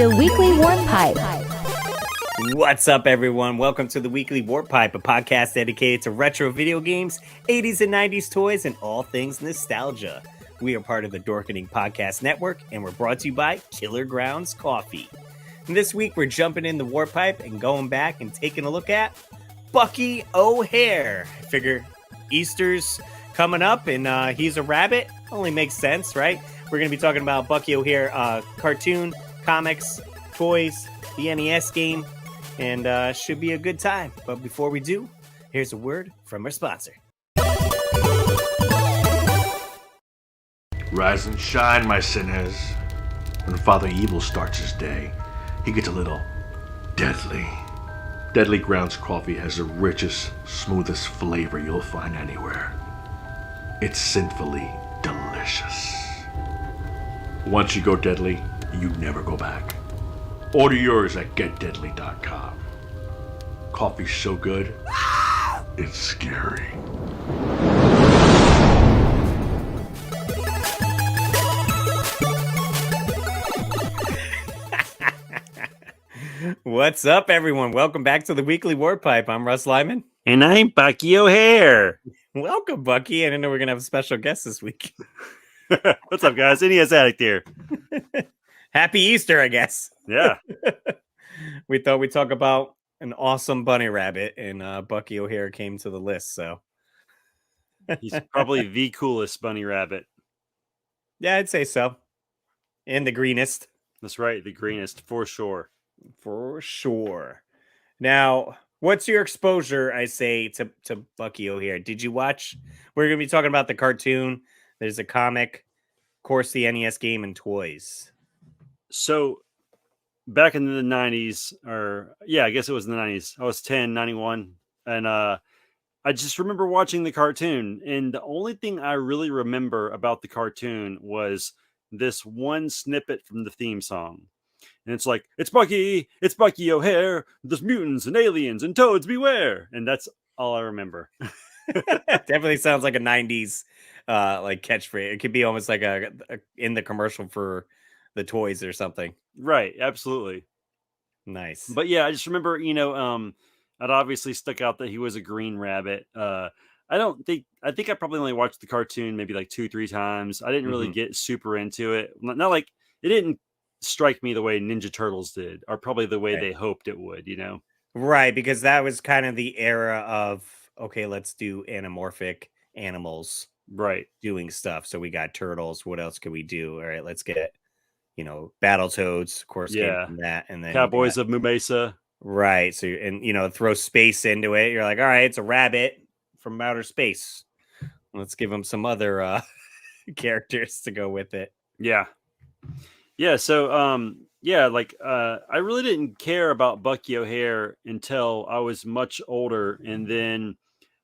The Weekly Warp Pipe. What's up, everyone? Welcome to the Weekly Warp Pipe, a podcast dedicated to retro video games, 80s and 90s toys, and all things nostalgia. We are part of the Dorkening Podcast Network, and we're brought to you by Killer Grounds Coffee. And this week, we're jumping in the Warp Pipe and going back and taking a look at Bucky O'Hare. I figure Easter's coming up, and he's a rabbit. Only makes sense, right? We're going to be talking about Bucky O'Hare cartoon, comics, toys, the NES game, and should be a good time. But before we do, here's a word from our sponsor. Rise and shine, my sinners. When Father Evil starts his day, he gets a little deadly. Deadly Grounds Coffee has the richest, smoothest flavor you'll find anywhere. It's sinfully delicious. Once you go deadly, you never go back. Order yours at getdeadly.com. Coffee's so good, it's scary. What's up, everyone? Welcome back to the Weekly Warp Pipe. I'm Russ Lyman. And I'm Bucky O'Hare. Welcome, Bucky. I didn't know we are going to have a special guest this week. What's up, guys? NES Addict here. Happy Easter, I guess. Yeah. We thought we'd talk about an awesome bunny rabbit, and Bucky O'Hare came to the list, so. He's probably the coolest bunny rabbit. Yeah, I'd say so. And the greenest. That's right, the greenest, for sure. For sure. Now, what's your exposure, I say, to Bucky O'Hare? Did you watch? We're going to be talking about the cartoon. There's a comic, of course, the NES game, and toys. So, back in the 90s, I guess it was in the 90s. I was 10, 91. And I just remember watching the cartoon. And the only thing I really remember about the cartoon was this one snippet from the theme song. And it's like, it's Bucky O'Hare, there's mutants and aliens and toads beware. And that's all I remember. Definitely sounds like a 90s like catchphrase. It could be almost like a in the commercial for the toys or something. Right, absolutely. Nice. But yeah, I just remember, it obviously stuck out that he was a green rabbit. I think I probably only watched the cartoon maybe like 2-3 times. I didn't really get super into it. Not like it didn't strike me the way Ninja Turtles did, or probably the way they hoped it would, Right, because that was kind of the era of, okay, let's do anamorphic animals doing stuff. So we got turtles. What else could we do? All right, let's get, Battletoads, of course, came from that. And then Cowboys of Mumesa. Right. So, and, throw space into it. You're like, all right, it's a rabbit from outer space. Let's give them some other characters to go with it. Yeah. Yeah. So, I really didn't care about Bucky O'Hare until I was much older. And then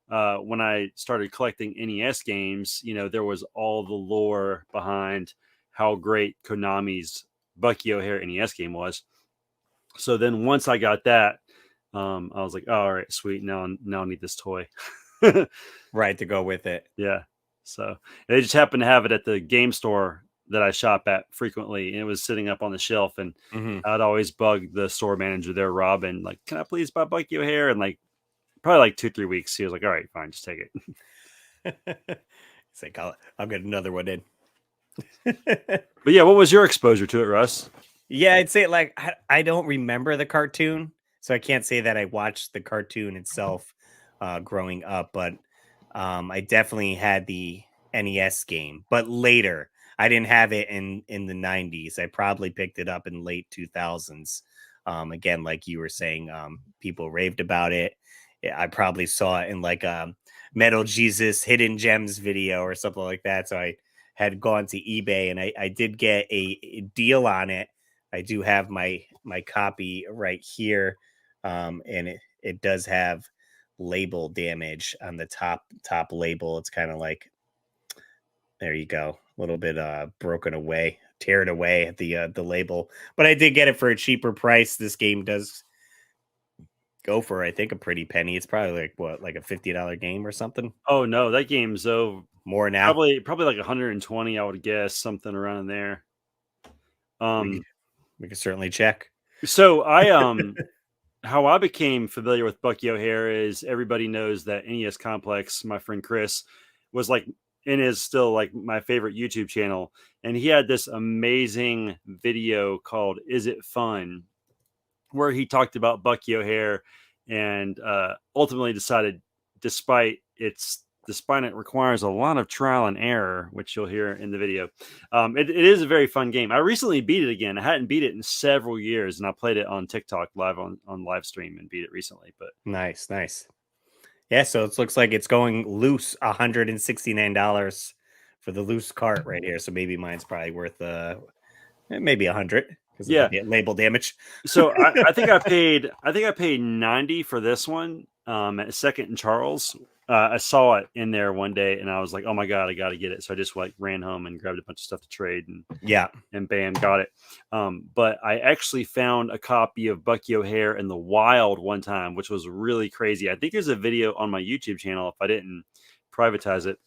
when I started collecting NES games, there was all the lore behind how great Konami's Bucky O'Hare NES game was. So then once I got that, I was like, oh, all right, sweet. Now I need this toy. Right, to go with it. Yeah. So they just happened to have it at the game store that I shop at frequently. And it was sitting up on the shelf. And I'd always bug the store manager there, Robin, like, can I please buy Bucky O'Hare? And probably 2-3 weeks, he was like, all right, fine, just take it. It's like, I'll get another one in. But yeah, what was your exposure to it, Russ? Yeah, I'd say I don't remember the cartoon, so I can't say that I watched the cartoon itself growing up, but I definitely had the NES game. But later, I didn't have it in the 90s. I probably picked it up in late 2000s. Again, like you were saying, people raved about it. I probably saw it in like a Metal Jesus Hidden Gems video or something like that. So I had gone to eBay and I did get a deal on it. I do have my copy right here. And it does have label damage on the top label. It's kind of like, there you go. A little bit broken away, teared away at the label. But I did get it for a cheaper price. This game does go for, I think, a pretty penny. It's probably like a $50 game or something. Oh no, that game's more now. Probably like 120, I would guess, something around there. We can certainly check. So how I became familiar with Bucky O'Hare is everybody knows that NES Complex, my friend Chris, was like and is still like my favorite YouTube channel. And he had this amazing video called Is It Fun? Where he talked about Bucky O'Hare and ultimately decided, despite it requires a lot of trial and error, which you'll hear in the video, it is a very fun game. I recently beat it again. I hadn't beat it in several years, and I played it on TikTok live on live stream and beat it recently. But Nice. Yeah, so it looks like it's going loose $169 for the loose cart right here. So maybe mine's probably worth maybe 100 because of the label damage. So I think I paid 90 for this one at Second and Charles. I saw it in there one day and I was like, oh my God, I got to get it. So I just like ran home and grabbed a bunch of stuff to trade and bam, got it. But I actually found a copy of Bucky O'Hare in the wild one time, which was really crazy. I think there's a video on my YouTube channel if I didn't privatize it.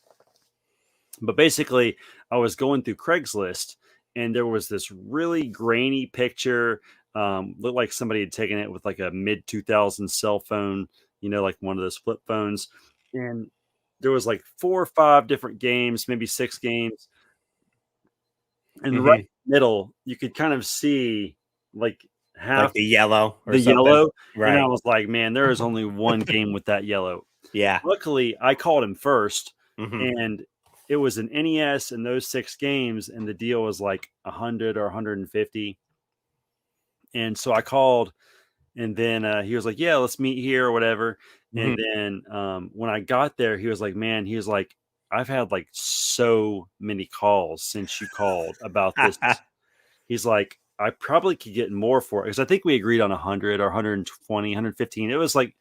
But basically I was going through Craigslist and there was this really grainy picture. Looked like somebody had taken it with like a mid 2000s cell phone, like one of those flip phones. And there was like 4 or 5 different games, maybe 6 games. And right in the middle, you could kind of see like half like the yellow. Right. And I was like, man, there is only one game with that yellow. Yeah. Luckily, I called him first, and it was an NES and those 6 games, and the deal was like 100 or 150. And so I called, and then he was like, yeah, let's meet here or whatever. And then when I got there, he was like, man, he was like, I've had like so many calls since you called about this. He's like, I probably could get more for it. Because I think we agreed on 100 or 120, 115. It was like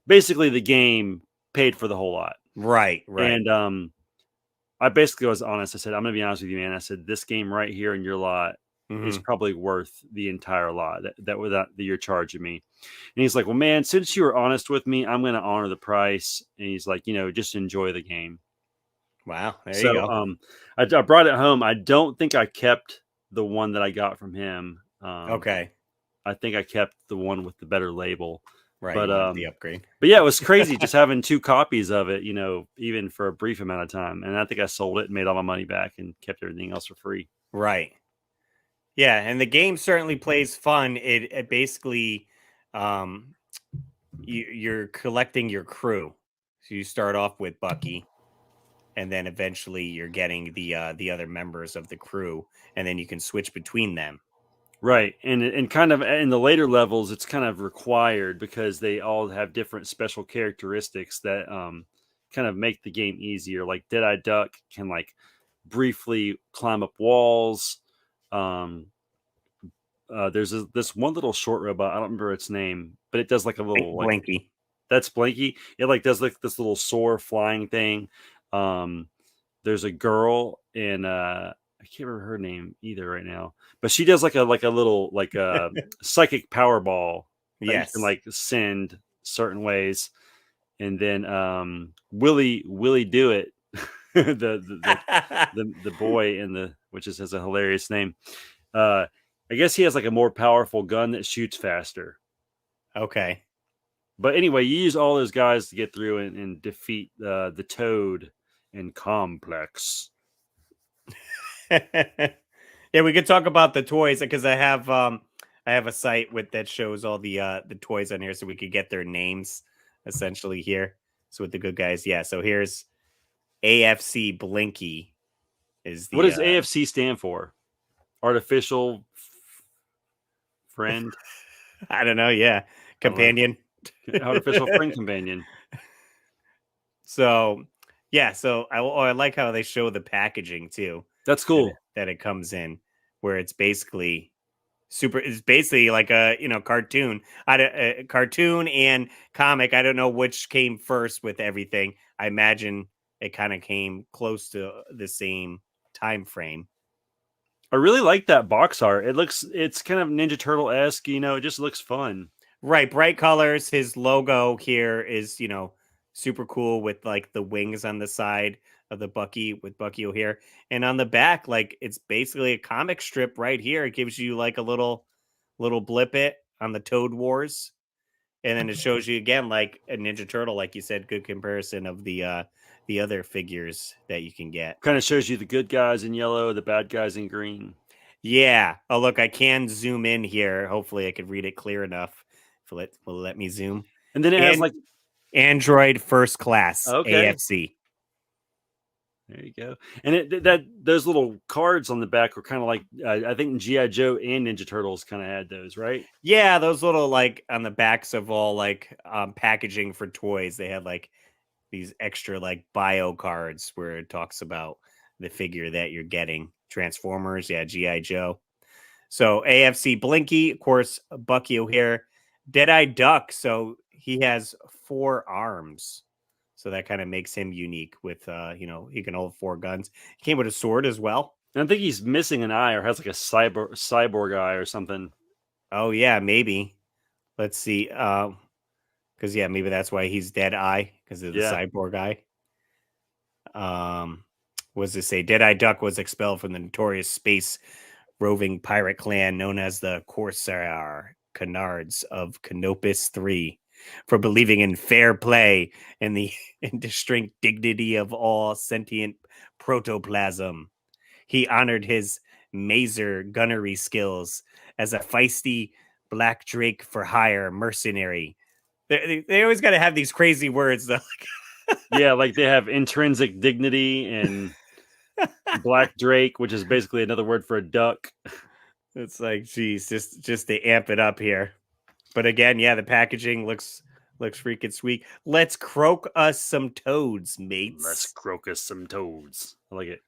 basically the game paid for the whole lot. Right. And I basically was honest. I said, I'm going to be honest with you, man. I said, this game right here in your lot is probably worth the entire lot that you're charging me. And he's like, well, man, since you were honest with me, I'm going to honor the price. And he's like, just enjoy the game. Wow. There you go. I brought it home. I don't think I kept the one that I got from him. Okay. I think I kept the one with the better label. Right. But the upgrade. But yeah, it was crazy just having 2 copies of it, even for a brief amount of time. And I think I sold it and made all my money back and kept everything else for free. Right. Yeah, and the game certainly plays fun. It basically, you're collecting your crew. So you start off with Bucky, and then eventually you're getting the other members of the crew, and then you can switch between them. Right, and kind of in the later levels, it's kind of required because they all have different special characteristics that kind of make the game easier. Like Deadeye Duck can like briefly climb up walls. There's this one little short robot. I don't remember its name, but it does like a little Blinky. That's Blinky. It like does like this little soar flying thing. There's a girl and I can't remember her name either right now, but she does like a little psychic power ball. Yes, you can like send certain ways, and then Willie Do It, the boy in the which has a hilarious name. I guess he has like a more powerful gun that shoots faster. Okay. But anyway, you use all those guys to get through and defeat the Toad in Complex. Yeah, we could talk about the toys because I have a site that shows all the toys on here, so we could get their names essentially here. So with the good guys, yeah. So here's AFC Blinky. What does AFC stand for? Artificial friend? I don't know. Yeah, companion. Artificial friend companion. So yeah, so I like how they show the packaging too. That's cool that it comes in, where it's basically it's basically like a cartoon. A cartoon and comic. I don't know which came first with everything. I imagine it kind of came close to the same time frame. I really like that box art. It's kind of Ninja Turtle-esque, it just looks fun. Right, bright colors. His logo here is, super cool with like the wings on the side of the Bucky with Bucky O'Hare. And on the back, like it's basically a comic strip right here. It gives you like a little little blip it on the Toad Wars, and then it shows you again like a Ninja Turtle, like you said, good comparison of the other figures that you can get. Kind of shows you the good guys in yellow, the bad guys in green. Yeah. Oh, look, I can zoom in here. Hopefully, I could read it clear enough. Will it let me zoom? And then it has like Android First Class AFC. There you go. And those little cards on the back were kind of like I think GI Joe and Ninja Turtles kind of had those, right? Yeah, those little like on the backs of all like packaging for toys. They had like these extra like bio cards where it talks about the figure that you're getting. Transformers, yeah, GI Joe. So AFC Blinky, of course, Bucky O'Hare, Deadeye Duck. So he has 4 arms. So that kind of makes him unique with, he can hold 4 guns. He came with a sword as well. And I think he's missing an eye or has like a cyborg eye or something. Oh, yeah, maybe. Let's see. Because, maybe that's why he's Deadeye, because of the cyborg eye. What does it say? Deadeye Duck was expelled from the notorious space roving pirate clan known as the Corsair Canards of Canopus 3 for believing in fair play and the indistinct dignity of all sentient protoplasm. He honored his mazer gunnery skills as a feisty Black Drake for hire mercenary. They always got to have these crazy words, though. Yeah, like they have intrinsic dignity and Black Drake, which is basically another word for a duck. It's like, geez, just to amp it up here. But again, yeah, the packaging looks freaking sweet. Let's croak us some toads, mates. Let's croak us some toads. I like it.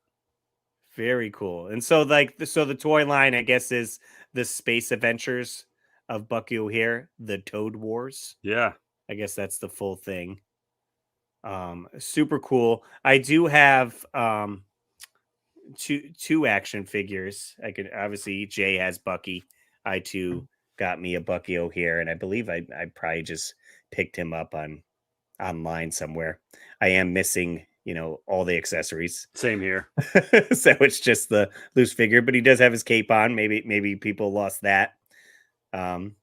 Very cool. And so, the toy line, I guess, is the Space Adventures of Bucky O'Hare, the Toad Wars. Yeah, I guess that's the full thing. Super cool. I do have two action figures. I could obviously Jay has Bucky. I too got me a Bucky O'Hare, and I believe I probably just picked him up online somewhere. I am missing, all the accessories. Same here. So it's just the loose figure, but he does have his cape on. Maybe people lost that. And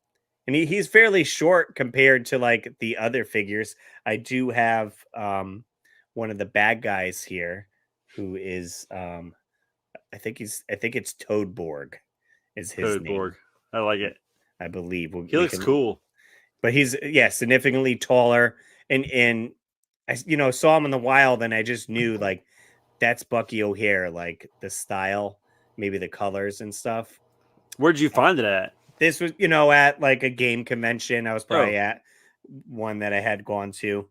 he's fairly short compared to like the other figures. I do have one of the bad guys here who is I think it's Toadborg is his name. I like it. I believe he looks cool, but he's significantly taller, and I saw him in the wild, and I just knew like that's Bucky O'Hare, like the style, maybe the colors and stuff. Where'd you find it at? This was at like a game convention. I was probably at one that I had gone to,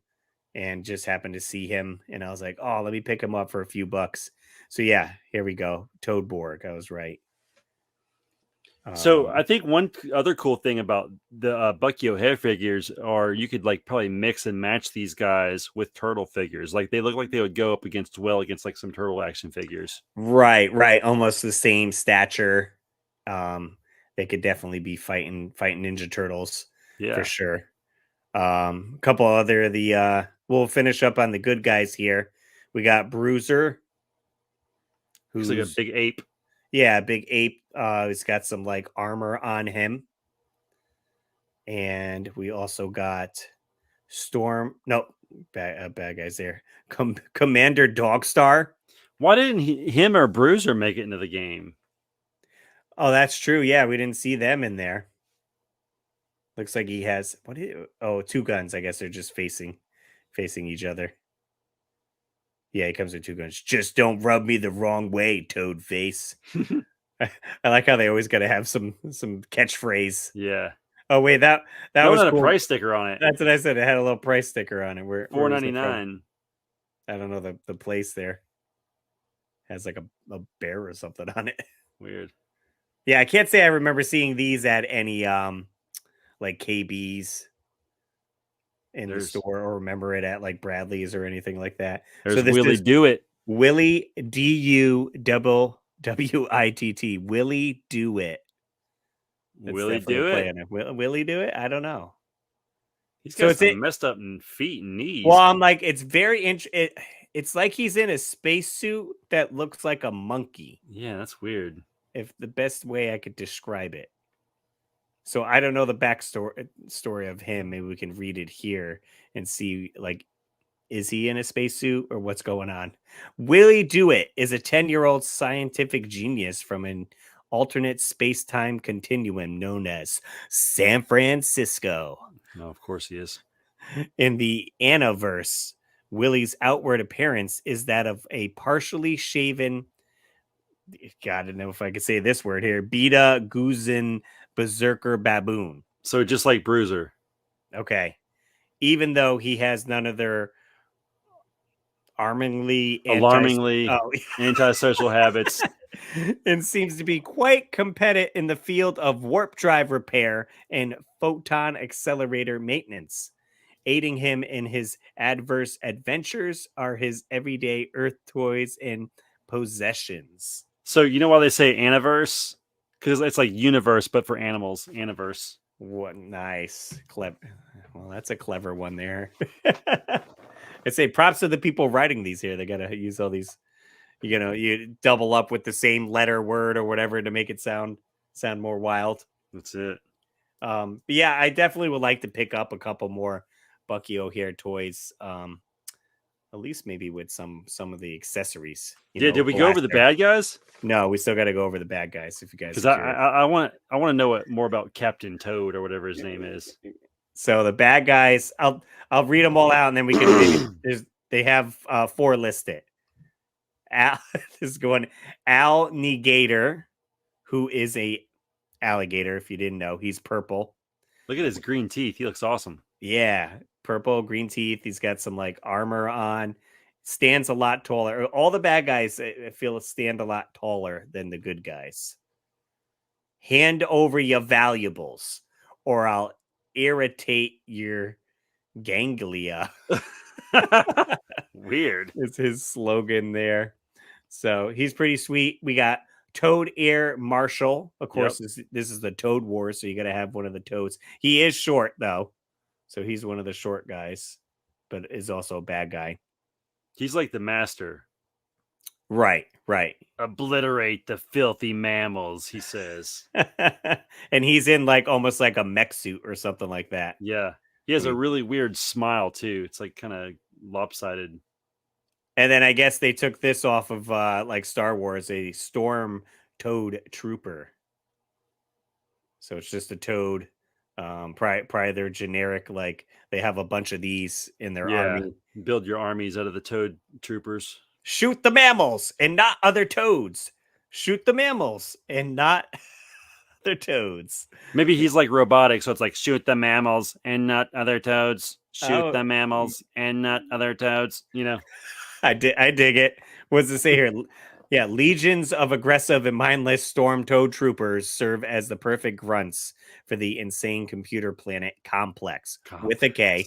and just happened to see him, and I was like, oh, let me pick him up for a few bucks. So yeah, here we go. Toadborg. I was right. So I think one other cool thing about the Bucky O'Hare figures are you could like probably mix and match these guys with turtle figures. Like they look like they would go up against like some turtle action figures. Right. Almost the same stature. They could definitely be fighting Ninja Turtles for sure. A couple other we'll finish up on the good guys here. We got Bruiser, who's like a big ape. Yeah, big ape. He's got some like armor on him. And we also got bad guys there. Commander Dogstar. Why didn't him or Bruiser make it into the game? Oh, that's true. Yeah, we didn't see them in there. Looks like he has 2 guns. I guess they're just facing each other. Yeah, he comes with 2 guns. Just don't rub me the wrong way, Toad Face. I like how they always got to have some catchphrase. Yeah. Oh wait, that was had cool. A price sticker on it. That's what I said. It had a little price sticker on it. Where $4.99. I don't know the place there. Has like a bear or something on it. Weird. Yeah, I can't say I remember seeing these at any like KB's in the store, or remember it at like Bradley's or anything like that. There's Willie Do It. Willie DUWWITT. Willie Do It. Willie Do It. Willie Do It. I don't know. He's got some messed up feet and knees. Well, I'm like, it's very it's like he's in a spacesuit that looks like a monkey. Yeah, that's weird. If the best way I could describe it. So I don't know the backstory story of him. Maybe we can read it here and see, like, is he in a spacesuit or what's going on? Willie Dewitt is a 10-year-old scientific genius from an alternate space-time continuum known as San Francisco. No, of course he is. In the Anaverse, Willie's outward appearance is that of a partially shaven, God, I don't know if I could say this word here, Beta Guzin Berserker Baboon. So just like Bruiser. Okay. Even though he has none of their alarmingly antisocial habits. And seems to be quite competent in the field of warp drive repair and photon accelerator maintenance. Aiding him in his adverse adventures are his everyday Earth toys and possessions. So you know why they say Aniverse? Because it's like universe, but for animals. Aniverse. What nice, clever. Well, that's a clever one there. I'd say props to the people writing these here. They got to use all these. You double up with the same letter, word, or whatever to make it sound more wild. That's it. But yeah, I definitely would like to pick up a couple more Bucky O'Hare toys. At least maybe with some of the accessories. Did we go over the bad guys? No, we still got to go over the bad guys. If you guys, because I want to know more about Captain Toad or whatever his name is. So the bad guys, I'll read them all out, and then we can. They have 4 listed. Al is going Al Negator, who is a alligator. If you didn't know, he's purple. Look at his green teeth. He looks awesome. Yeah, purple, green teeth. He's got some like armor on. Stands a lot taller. All the bad guys, I feel, stand a lot taller than the good guys. Hand over your valuables, or I'll irritate your ganglia. Weird. It's his slogan there. So he's pretty sweet. We got Toad Air Marshal. Of course, this is the Toad War, so you got to have one of the Toads. He is short, though. So he's one of the short guys, but is also a bad guy. He's like the master. Right. Obliterate the filthy mammals, he says. And he's in like almost like a mech suit or something like that. Yeah. He has a really weird smile, too. It's like kind of lopsided. And then I guess they took this off of like Star Wars, a Storm Toad Trooper. So it's just a toad. Probably their generic, like they have a bunch of these in their army. Build your armies out of the Toad Troopers. Shoot the mammals and not other toads. Shoot the mammals and not other toads. Maybe he's like robotic, so it's like shoot the mammals and not other toads. Shoot the mammals and not other toads. I dig it. What's it say here? Yeah, legions of aggressive and mindless storm toad troopers serve as the perfect grunts for the insane computer planet Complex. With a K.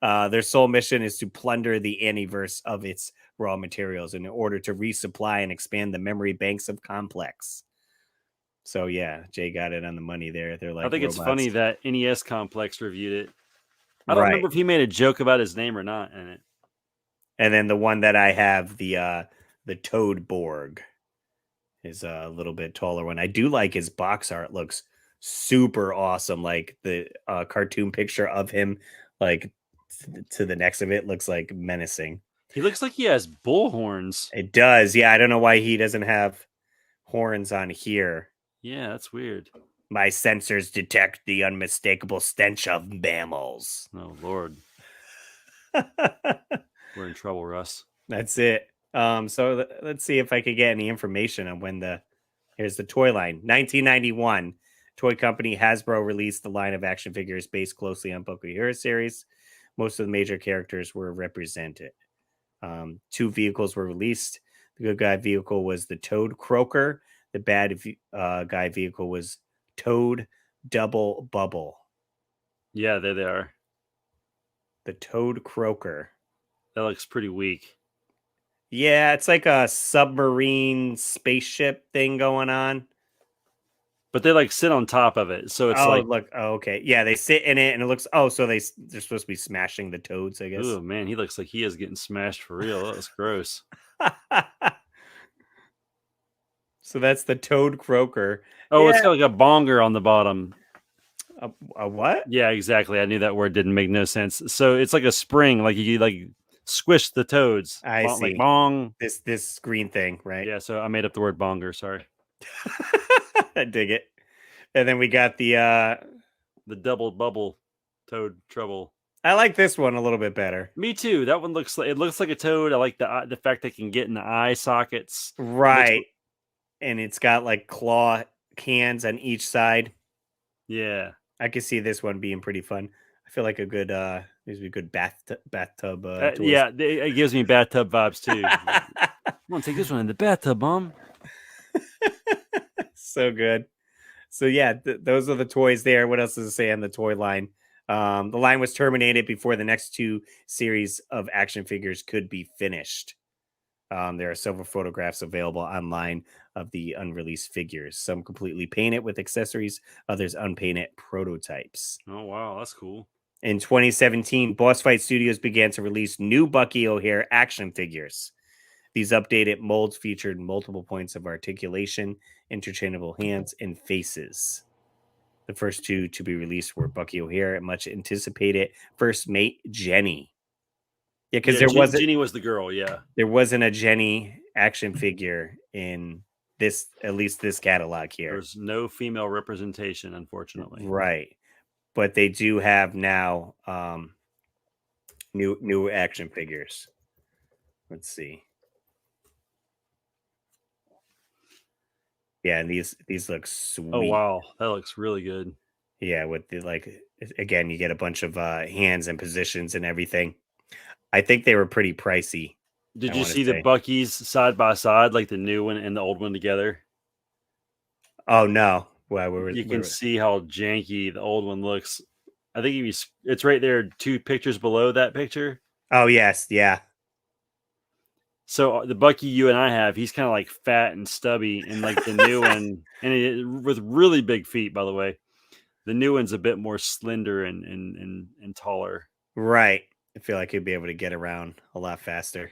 Their sole mission is to plunder the Aniverse of its raw materials in order to resupply and expand the memory banks of Complex. So yeah, Jay got it on the money there. They're like, I think robots. It's funny that NES Complex reviewed it. I don't remember if he made a joke about his name or not in it. And then the one that I have, the Toad Borg, is a little bit taller one. I do like his box art. Looks super awesome. Like the cartoon picture of him, like to the next of it, looks like menacing. He looks like he has bull horns. It does. Yeah, I don't know why he doesn't have horns on here. Yeah, that's weird. My sensors detect the unmistakable stench of mammals. Oh, Lord. We're in trouble, Russ. That's it. So let's see if I could get any information on when here's the toy line. 1991, toy company Hasbro released the line of action figures based closely on Bucky O'Hare series. Most of the major characters were represented. 2 vehicles were released. The good guy vehicle was the Toad Croaker. The bad guy vehicle was Toad Double Bubble. Yeah, there they are. The Toad Croaker. That looks pretty weak. Yeah, it's like a submarine spaceship thing going on. But they like sit on top of it. So it's okay. Yeah, they sit in it and it looks, so they're supposed to be smashing the toads, I guess. Oh man, he looks like he is getting smashed for real. That was gross. So that's the Toad Croaker. Oh, it's Yeah. got like a bonger on the bottom. A what? Yeah, exactly. I knew that word didn't make no sense. So it's like a spring, like you like squish the toads. I Like see. bong. This green thing, right? Yeah, so I made up the word bonger, sorry. I dig it. And then we got The double bubble toad trouble. I like this one a little bit better. Me too. That one looks like a toad. I like the fact they can get in the eye sockets. Looks Right. And it's got like claw hands on each side. yeah. I could see this one being pretty fun. I feel like a good these would be good bathtub toys. Yeah, it gives me bathtub vibes too. I'm gonna take this one in the bathtub, Mom. So good. So yeah, those are the toys there. What else does it say on the toy line? The line was terminated before the next two series of action figures could be finished. There are several photographs available online of the unreleased figures. Some completely painted with accessories, others unpainted prototypes. Oh wow, that's cool. In 2017, Boss Fight Studios began to release new Bucky O'Hare action figures. These updated molds featured multiple points of articulation, interchangeable hands, and faces. The first two to be released were Bucky O'Hare and much anticipated first mate Jenny. Yeah, because Jeannie was the girl. Yeah, there wasn't a Jenny action figure in this, at least this catalog here. there's no female representation, unfortunately. Right. But they do have now new action figures. Let's see. Yeah, and these look sweet. Oh wow, that looks really good. Yeah, with the again, you get a bunch of hands and positions and everything. I think they were pretty pricey. Did I you wanna see the say. Buckies side by side, like the new one and the old one together? Oh no. Well, You can see how janky the old one looks. I think it's right there, two pictures below that picture. Oh yes, yeah. So the Bucky you and I have, he's kind of like fat and stubby, and like the new one, and with really big feet, by the way. The new one's a bit more slender and taller. Right. I feel like he'd be able to get around a lot faster.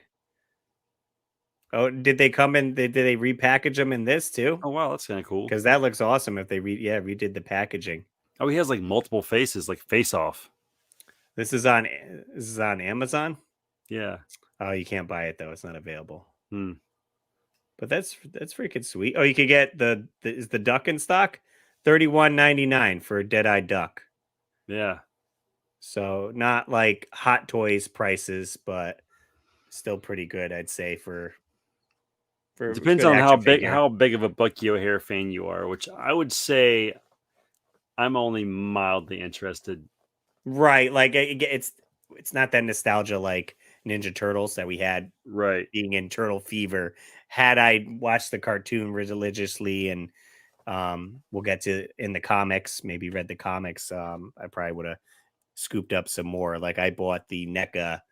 Oh, did they come in? Did they repackage them in this too? Oh wow, that's kind of cool. Because that looks awesome if they redid the packaging. Oh, he has like multiple faces, like face off. This is on Amazon. Yeah. Oh, you can't buy it though; it's not available. Hmm. But that's freaking sweet. Oh, you could get is the duck in stock? $31.99 for a dead-eyed duck. Yeah. So not like Hot Toys prices, but still pretty good, I'd say It for depends good on action figure. how big of a Bucky O'Hare fan you are, which I would say I'm only mildly interested. Right, like it's not that nostalgia like Ninja Turtles that we had Right. being in Turtle Fever. Had I watched the cartoon religiously and we'll get to in the comics, maybe read the comics, I probably would have scooped up some more. Like I bought the NECA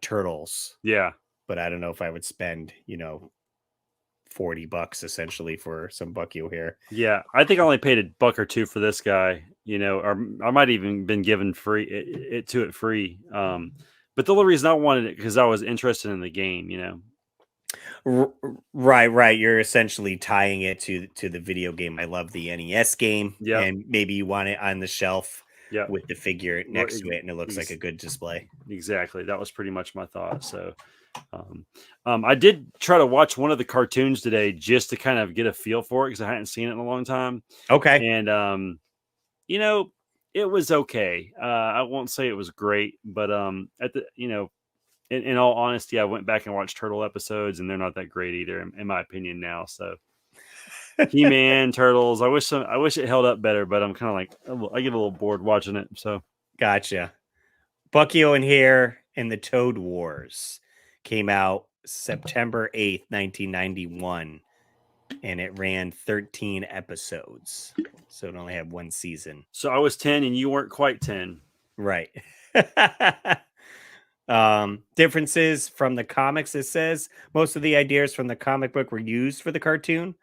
turtles, Yeah. but I don't know if I would spend, $40 essentially for some Bucky O'Hare. Yeah. I think I only paid $1 or $2 for this guy, or I might even been given it free. But the only reason I wanted it because I was interested in the game. Right. You're essentially tying it to the video game. I love the NES game, Yeah. and maybe you want it on the shelf Yeah. with the figure next to it, and it looks like a good display. Exactly. That was pretty much my thought. So, I did try to watch one of the cartoons today just to kind of get a feel for it because I hadn't seen it in a long time. Okay. And, it was okay. I won't say it was great, but in all honesty, I went back and watched Turtle episodes, and they're not that great either, in my opinion now. So, He-Man, Turtles. I wish it held up better, but I'm kind of like I get a little bored watching it. So, Gotcha. Bucky O'Hare and the Toad Wars came out September 8th, 1991, and it ran 13 episodes. So it only had one season. So I was 10 and you weren't quite 10. Right. Differences from the comics, it says. Most of the ideas from the comic book were used for the cartoon,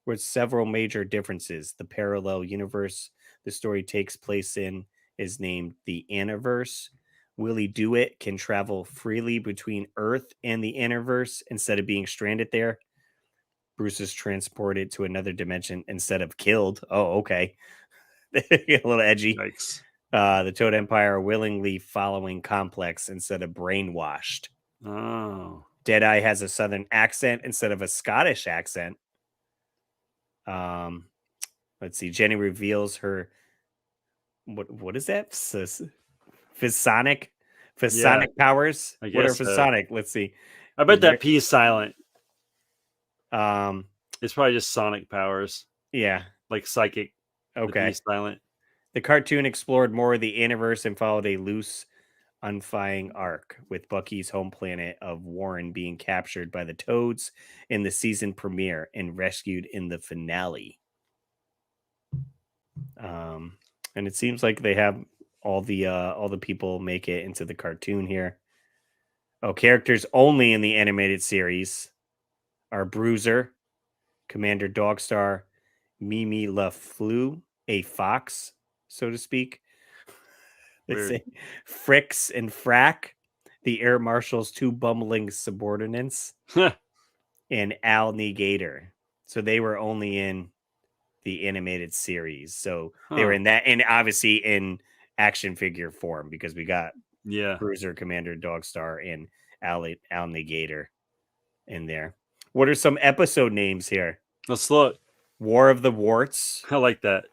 with several major differences. The parallel universe the story takes place in is named the Aniverse. Willie Do-It can travel freely between Earth and the Aniverse instead of being stranded there. Bruce is transported to another dimension instead of killed. Oh, okay. A little edgy. Yikes. The Toad Empire willingly following Complex instead of brainwashed. Oh. Deadeye has a southern accent instead of a Scottish accent. Let's see. Jenny reveals her. What is that? Phasonic powers. I What are guess so. phasonic? Let's see. I bet that P is silent. It's probably just sonic powers. Yeah. Like psychic. Okay. Silent. The cartoon explored more of the universe and followed a loose, unfying arc, with Bucky's home planet of Warren being captured by the Toads in the season premiere and rescued in the finale. And it seems like they have all the people make it into the cartoon here. Oh, characters only in the animated series are Bruiser, Commander Dogstar, Mimi LaFleur, a fox, so to speak. They say Fricks and Frack, the Air Marshal's two bumbling subordinates, and Al Negator. So they were only in the animated series. So they were in that, and obviously in action figure form, because we got Bruiser, Commander Dogstar, and Al Negator in there. What are some episode names here? Let's look. War of the Warts. I like that.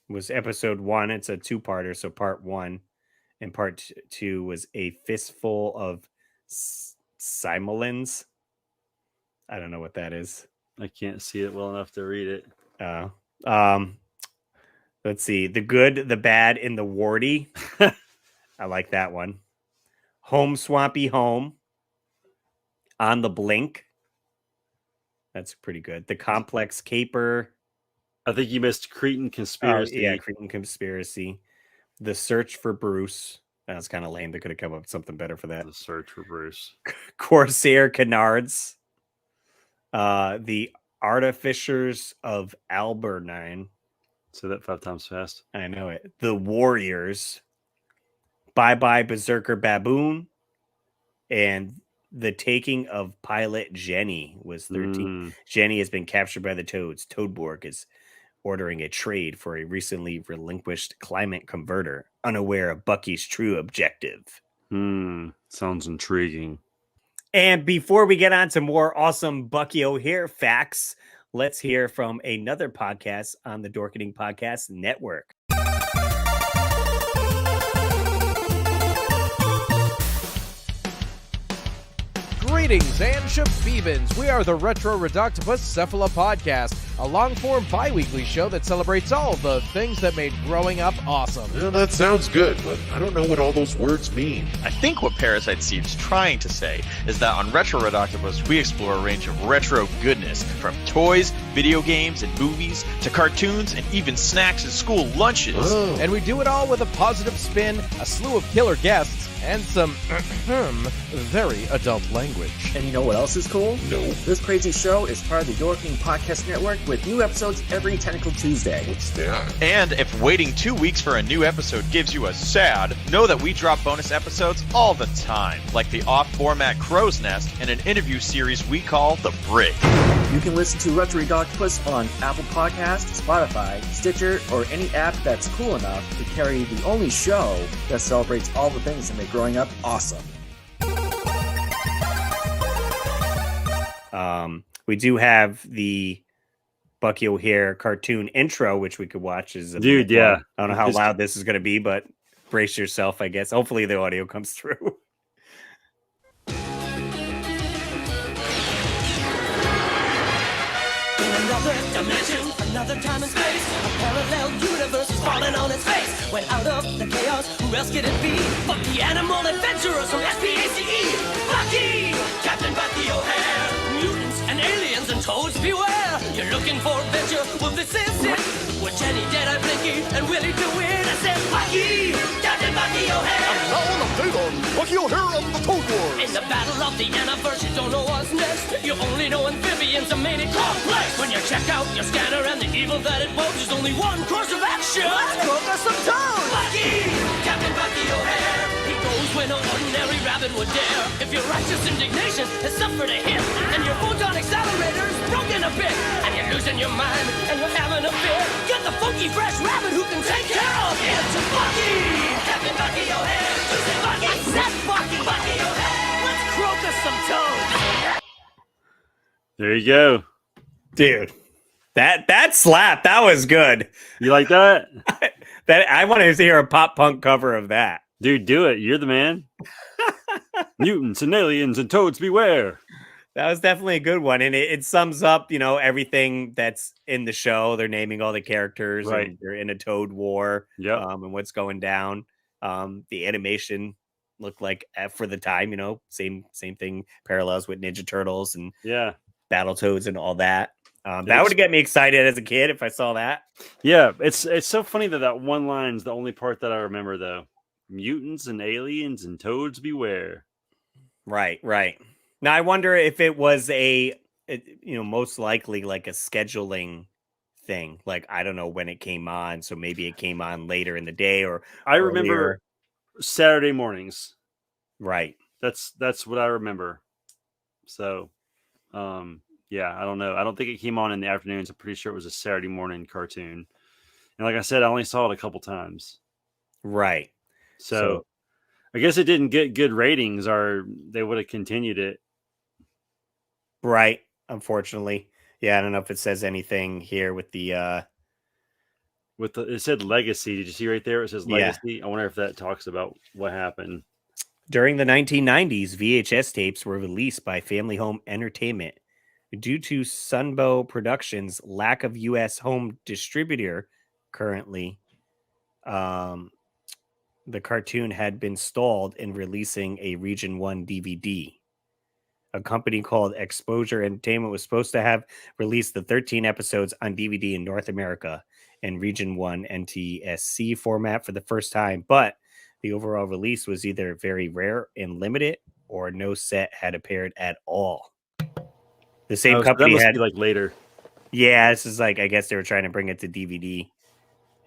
Was episode 1. It's a 2-parter, so part 1. And part 2 was a fistful of simulins. I don't know what that is. I can't see it well enough to read it. Let's see. The Good, the Bad, and the Warty. I like that one. Home Swampy Home. On the Blink. That's pretty good. The Complex Caper. I think you missed Cretan Conspiracy. Yeah, Cretan Conspiracy. The Search for Bruce. That's kind of lame. They could have come up with something better for that. The Search for Bruce. Corsair Canards. The Artificers of Albernine. Say that 5 times fast. I know it. The Warriors. Bye Bye Berserker Baboon. And The Taking of Pilot Jenny was 13. Jenny has been captured by the Toads. Toadborg is ordering a trade for a recently relinquished climate converter, unaware of Bucky's true objective. Sounds intriguing. And before we get on to more awesome Bucky O'Hare facts, let's hear from another podcast on the Dorkening Podcast Network. Greetings and shabebans. We are the Retro Reductopus Cephala Podcast, a long-form bi-weekly show that celebrates all the things that made growing up awesome. Yeah, that sounds good, but I don't know what all those words mean. I think what Parasite Steve's trying to say is that on Retro Reductopus, we explore a range of retro goodness, from toys, video games, and movies, to cartoons, and even snacks and school lunches. Oh. And we do it all with a positive spin, a slew of killer guests, and some very adult language. And you know what else is cool? No. This crazy show is part of the Dorkening Podcast Network with new episodes every Tentacle Tuesday. What's that? And if waiting 2 weeks for a new episode gives you a sad, know that we drop bonus episodes all the time, like the off-format Crow's Nest and an interview series we call The Brig. You can listen to Retro Reductopus on Apple Podcasts, Spotify, Stitcher, or any app that's cool enough to carry the only show that celebrates all the things that make growing up awesome. We do have the Bucky O'Hare cartoon intro, which we could watch. I don't know how loud this is going to be, but brace yourself, I guess. Hopefully the audio comes through. Another dimension, another time and space. A parallel universe is falling on its face. When out of the chaos, who else could it be? But the animal adventurers from SPACE. Bucky! Captain Bucky O'Hare. Mutants and aliens and toads beware. You're looking for adventure, well this is it. With Jenny, Deadeye, Blinky, and Willie DeWitt. I said Bucky! Captain Bucky O'Hare. Now on update on Bucky O'Hare of the Toad Wars. In the battle of the universe, you don't know what's next. You only know amphibians are made in complex. When you check out your scanner and the evil that it woes, there's only one course of action. Let's cook us some toads! Bucky! Captain Bucky O'Hare. He goes where no ordinary rabbit would dare. If your righteous indignation has suffered a hit, and your photon accelerator is broken a bit, and you're losing your mind, and you're having a fit, get the funky fresh rabbit who can take care of it. It's Bucky! Captain Bucky O'Hare! Bucky! I said Bucky! Bucky O'Hare! Let's crocus some toads! There you go. Dude. That slap, that was good. You like that? That I want to hear a pop punk cover of that. Dude, do it. You're the man. Mutants and aliens and toads beware. That was definitely a good one. And it sums up, everything that's in the show. They're naming all the characters, Right. and they're in a toad war. Yep. And what's going down. The animation looked like for the time, same thing, parallels with Ninja Turtles and Yeah. Battletoads and all that. That would get me excited as a kid if I saw that. Yeah, it's so funny that one line's the only part that I remember, though. Mutants and aliens and toads beware. Right. Now I wonder if it was most likely like a scheduling thing. Like I don't know when it came on, so maybe it came on later in the day or I earlier. remember Saturday mornings. Right. That's what I remember. So, yeah, I don't know. I don't think it came on in the afternoons. I'm pretty sure it was a Saturday morning cartoon. And like I said, I only saw it a couple times. Right. So I guess it didn't get good ratings, or they would have continued it. Right. Unfortunately. Yeah, I don't know if it says anything here with the it said legacy. Did you see right there? It says legacy. Yeah. I wonder if that talks about what happened. During the 1990s, VHS tapes were released by Family Home Entertainment. Due to Sunbow Productions' lack of U.S. home distributor currently, the cartoon had been stalled in releasing a Region 1 DVD. A company called Exposure Entertainment was supposed to have released the 13 episodes on DVD in North America in Region 1 NTSC format for the first time, but the overall release was either very rare and limited, or no set had appeared at all. The same company that must had be like later. Yeah, this is like, I guess they were trying to bring it to DVD,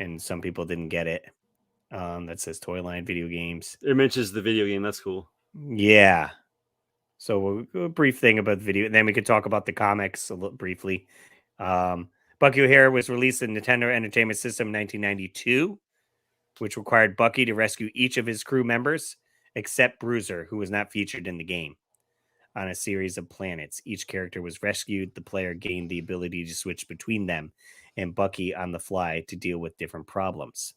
and some people didn't get it. That says Toyline Video Games. It mentions the video game. That's cool. Yeah. So a brief thing about the video, and then we could talk about the comics a little briefly. Bucky O'Hare was released in Nintendo Entertainment System in 1992, which required Bucky to rescue each of his crew members, except Bruiser, who was not featured in the game. On a series of planets, each character was rescued. The player gained the ability to switch between them and Bucky on the fly to deal with different problems.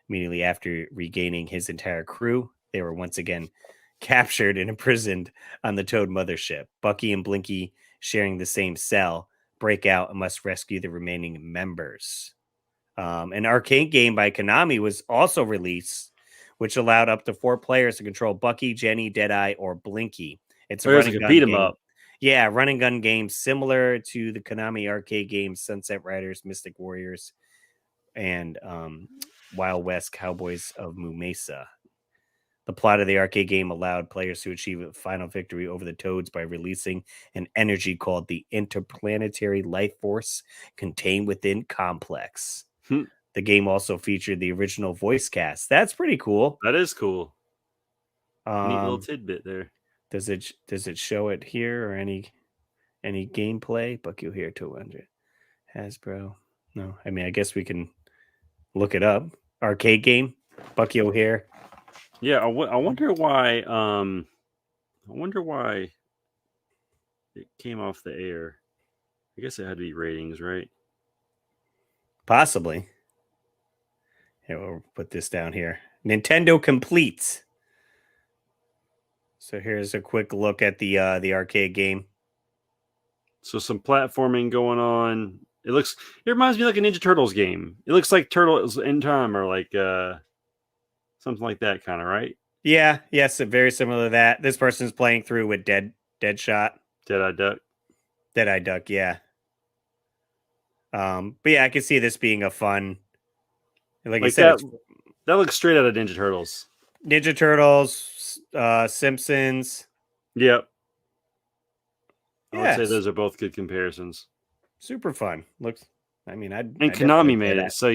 Immediately after regaining his entire crew, they were once again captured and imprisoned on the Toad mothership. Bucky and Blinky, sharing the same cell, break out and must rescue the remaining members. An arcade game by Konami was also released, which allowed up to 4 players to control Bucky, Jenny, Deadeye, or Blinky. It's a running gun beat 'em game. up. Yeah, running gun game similar to the Konami arcade games Sunset Riders, Mystic Warriors, and Wild West Cowboys of Moo Mesa. The plot of the arcade game allowed players to achieve a final victory over the Toads by releasing an energy called the Interplanetary Life Force contained within Complex. The game also featured the original voice cast. That's pretty cool. That is cool. Neat little tidbit there. Does it show it here or any gameplay? Bucky O'Hare 200. Hasbro. No, I mean, I guess we can look it up. Arcade game, Bucky O'Hare. Yeah, I wonder why. I wonder why it came off the air. I guess it had to be ratings, right? Possibly. Here, we'll put this down here. Nintendo Complete. So here's a quick look at the arcade game. So some platforming going on. It reminds me like a Ninja Turtles game. It looks like Turtles in Time or like something like that kind of, right? Yeah, yes, very similar to that. This person's playing through with Deadshot. Dead-Eye Duck. Dead-Eye Duck, yeah. But yeah, I can see this being a fun, like you said, that looks straight out of Ninja Turtles. Ninja Turtles, Simpsons. Yep. I Yes. would say those are both good comparisons. Super fun. Looks. I mean, Konami made it, so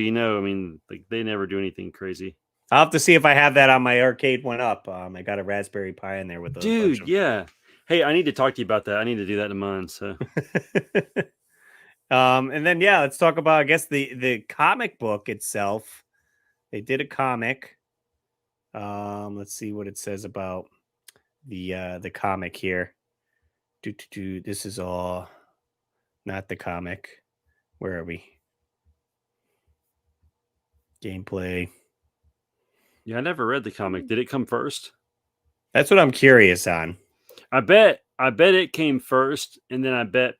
like they never do anything crazy. I'll have to see if I have that on my arcade one up. I got a Raspberry Pi in there with a bunch Dude, of... yeah. Hey, I need to talk to you about that. I need to do that in mine. So, And then let's talk about, I guess, the comic book itself. They did a comic. Let's see what it says about the comic here. This is all not the comic. Where are we? Gameplay. yeah, I never read the comic. Did it come first? That's what I'm curious on. I bet it came first, and then I bet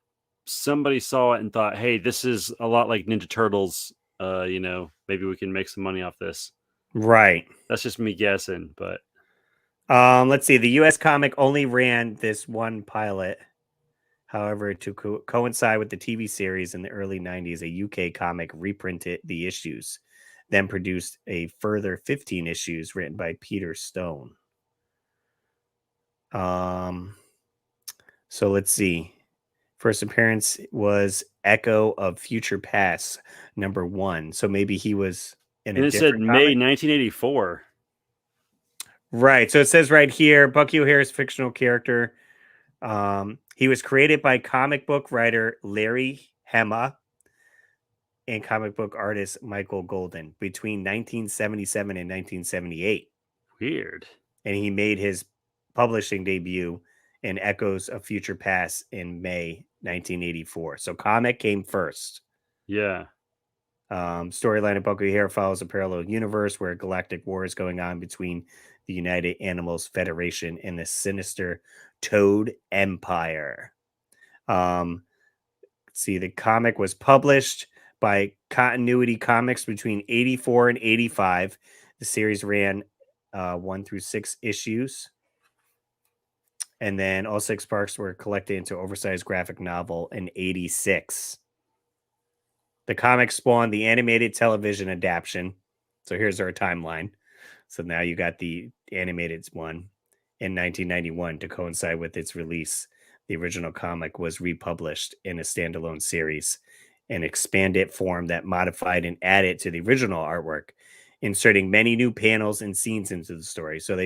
somebody saw it and thought, "Hey, this is a lot like Ninja Turtles. Maybe we can make some money off this." Right. That's just me guessing, but Let's see. The U.S. comic only ran this one pilot. However, to coincide with the TV series in the early 90s, a UK comic reprinted the issues, then produced a further 15 issues written by Peter Stone. So let's see. First appearance was Echo of Future Past, #1. So maybe he was in and a it said different May comic? 1984. Right. So it says right here, Bucky O'Hare's fictional character. He was created by comic book writer Larry Hama and comic book artist Michael Golden between 1977 and 1978. Weird. And he made his publishing debut in Echoes of Future Past in May 1984. So comic came first. Yeah. Storyline of Bucky O'Hare follows a parallel universe where a galactic war is going on between the United Animals Federation and the sinister Toad Empire. Let's see, the comic was published by Continuity Comics between 84 and 85. The series ran 1 through 6 issues. And then all 6 parts were collected into oversized graphic novel in 86. The comic spawned the animated television adaptation. So here's our timeline. So now you got the animated one in 1991 to coincide with its release. The original comic was republished in a standalone series, an expanded form that modified and added to the original artwork, inserting many new panels and scenes into the story. So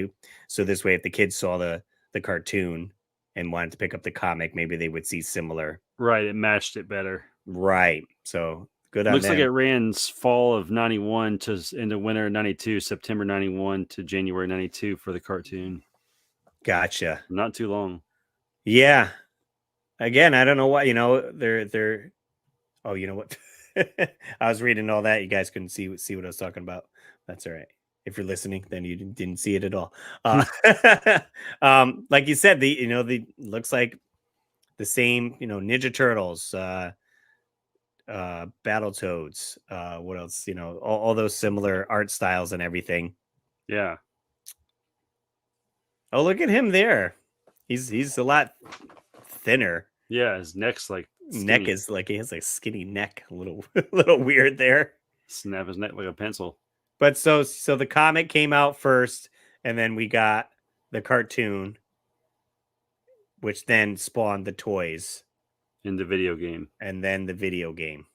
this way, if the kids saw the cartoon and wanted to pick up the comic, maybe they would see similar. Right. It matched it better. Right. So good on Looks them. like it ran fall of 91 to into winter 92, September 91 to January 92 for the cartoon. Gotcha. Not too long. Yeah. Again, I don't know why, they're oh, you know what? I was reading all that. You guys couldn't see what I was talking about. That's all right. If you're listening, then you didn't see it at all. Like you said, the looks like the same, Ninja Turtles, Battletoads, what else? All those similar art styles and everything. Yeah. Oh, look at him there. He's a lot thinner. Yeah, his neck's like skinny. Neck is like he has a skinny neck, a little weird there. Snap his neck like a pencil. But so the comic came out first, and then we got the cartoon, which then spawned the toys In the video game. and then the video game.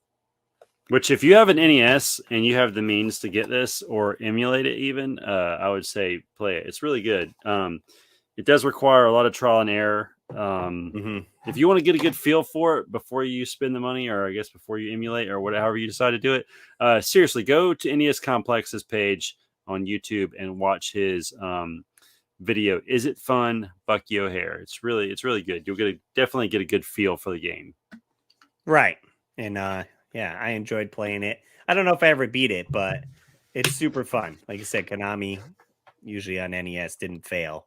Which, if you have an NES and you have the means to get this or emulate it even, I would say play it. It's really good. It does require a lot of trial and error. If you want to get a good feel for it before you spend the money, or I guess before you emulate or whatever you decide to do it, seriously, go to NES Complex's page on YouTube and watch his video. Is it fun, Bucky O'Hare? It's really good. You'll definitely get a good feel for the game. Right. And yeah, I enjoyed playing it. I don't know if I ever beat it, but it's super fun. Like I said, Konami usually on NES didn't fail.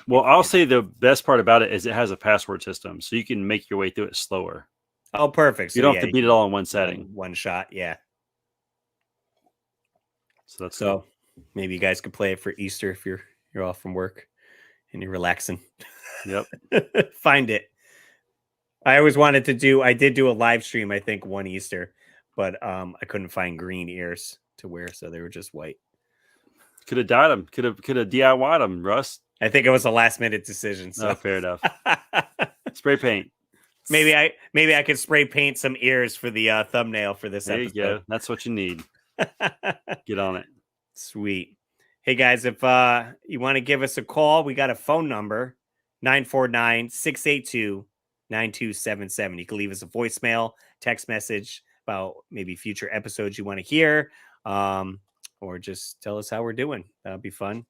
Well, I'll say the best part about it is it has a password system, so you can make your way through it slower. Oh, perfect. You don't have to beat it all in one setting. One shot, yeah. So that's so maybe you guys could play it for Easter if you're off from work and you're relaxing. Yep. Find it. I always wanted to I did do a live stream, I think, one Easter, but I couldn't find green ears to wear, so they were just white. Could have dyed them. Could have DIY'd them, Russ. I think it was a last minute decision. So fair enough. Spray paint. Maybe I could spray paint some ears for the thumbnail for this there episode. There you go. That's what you need. Get on it. Sweet. Hey guys, if you want to give us a call, we got a phone number, 949-682-9277. You can leave us a voicemail, text message about maybe future episodes you want to hear, or just tell us how we're doing. That'll be fun.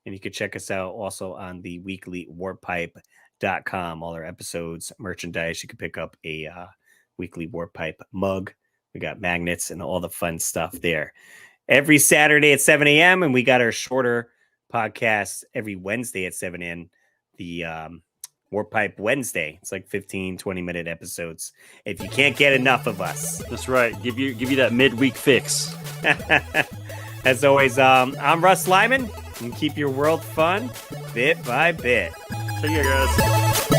And you can check us out also on the weekly warpipe.com. All our episodes, merchandise. You can pick up a weekly Warpipe mug. We got magnets and all the fun stuff there. Every Saturday at 7 a.m. And we got our shorter podcast every Wednesday at 7 a.m. The Warpipe Wednesday. It's like 15, 20-minute episodes. If you can't get enough of us. That's right. Give you that midweek fix. As always, I'm Russ Lyman. And keep your world fun bit by bit. Take care, guys.